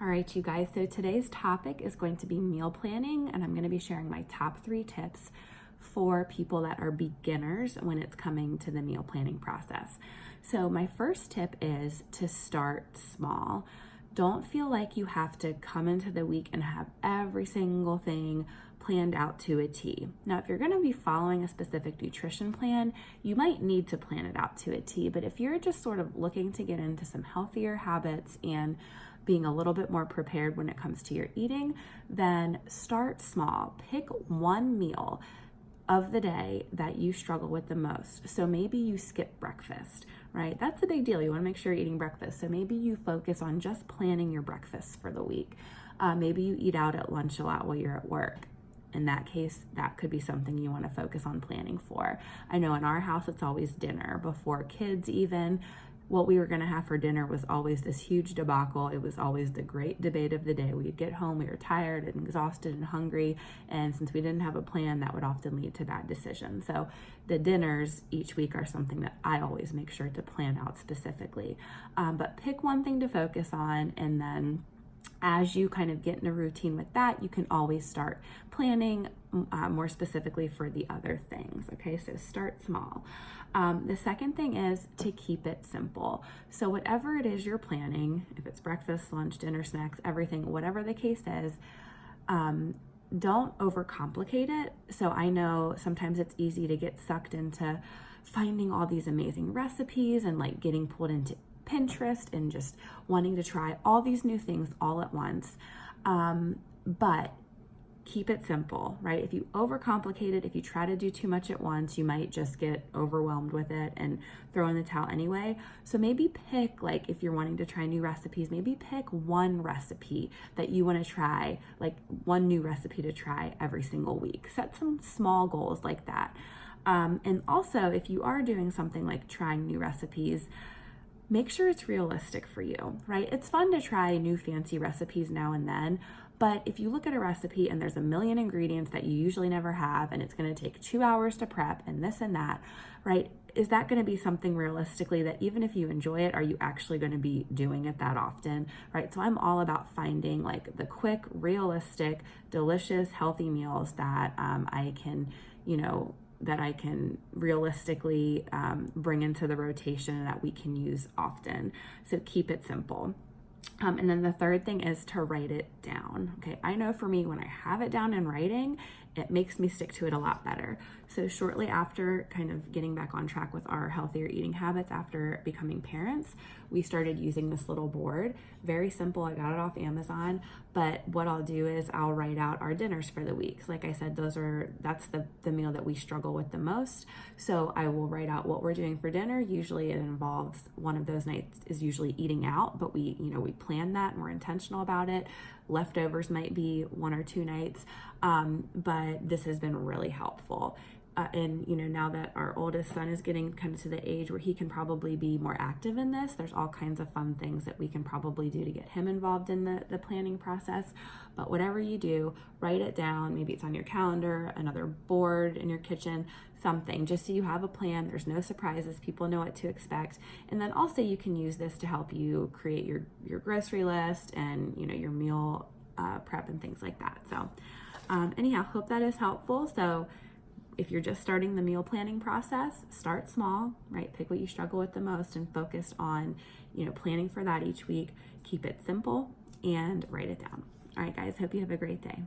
All right, you guys, so today's topic is going to be meal planning, and I'm going to be sharing my top 3 tips for people that are beginners when it's coming to the meal planning process. So my first tip is to start small. Don't feel like you have to come into the week and have every single thing planned out to a T. Now, if you're going to be following a specific nutrition plan, you might need to plan it out to a T, but if you're just sort of looking to get into some healthier habits and being a little bit more prepared when it comes to your eating, then start small. Pick one meal of the day that you struggle with the most. So maybe you skip breakfast, right? That's a big deal. You want to make sure you're eating breakfast. So maybe you focus on just planning your breakfast for the week. Maybe you eat out at lunch a lot while you're at work. In that case, that could be something you want to focus on planning for. I know in our house, it's always dinner before kids even. What we were going to have for dinner was always this huge debacle. It was always the great debate of the day. We'd get home, we were tired and exhausted and hungry, and since we didn't have a plan, that would often lead to bad decisions. So the dinners each week are something that I always make sure to plan out specifically. But pick one thing to focus on, and then as you kind of get in a routine with that, you can always start planning more specifically for the other things. Okay, so start small. The second thing is to keep it simple. So whatever it is you're planning, if it's breakfast, lunch, dinner, snacks, everything, whatever the case is, don't overcomplicate it. So I know sometimes it's easy to get sucked into finding all these amazing recipes and like getting pulled into Pinterest and just wanting to try all these new things all at once. But keep it simple, right? If you overcomplicate it, if you try to do too much at once, you might just get overwhelmed with it and throw in the towel anyway. So maybe pick, like if you're wanting to try new recipes, maybe pick one recipe that you want to try, like one new recipe to try every single week. Set some small goals like that. And also, if you are doing something like trying new recipes, make sure it's realistic for you, right? It's fun to try new fancy recipes now and then, but if you look at a recipe and there's a million ingredients that you usually never have, and it's gonna take 2 hours to prep and this and that, right? Is that gonna be something realistically that even if you enjoy it, are you actually gonna be doing it that often, right? So I'm all about finding like the quick, realistic, delicious, healthy meals that I can, that I can realistically bring into the rotation and that we can use often. So keep it simple. And then the third thing is to write it down. Okay, I know for me, when I have it down in writing, it makes me stick to it a lot better. So shortly after kind of getting back on track with our healthier eating habits after becoming parents, we started using this little board. Very simple, I got it off Amazon, but what I'll do is I'll write out our dinners for the week. Like I said, that's the meal that we struggle with the most. So I will write out what we're doing for dinner. Usually it involves, one of those nights is usually eating out, but we plan that and we're intentional about it. Leftovers might be 1 or 2 nights, but this has been really helpful. And now that our oldest son is getting kind of to the age where he can probably be more active in this, there's all kinds of fun things that we can probably do to get him involved in the planning process. But whatever you do, write it down. Maybe it's on your calendar, another board in your kitchen, something, just so you have a plan. There's no surprises. People know what to expect. And then also you can use this to help you create your grocery list and your meal prep and things like that. So anyhow, hope that is helpful. So if you're just starting the meal planning process, start small, right? Pick what you struggle with the most and focus on, planning for that each week. Keep it simple and write it down. All right, guys, hope you have a great day.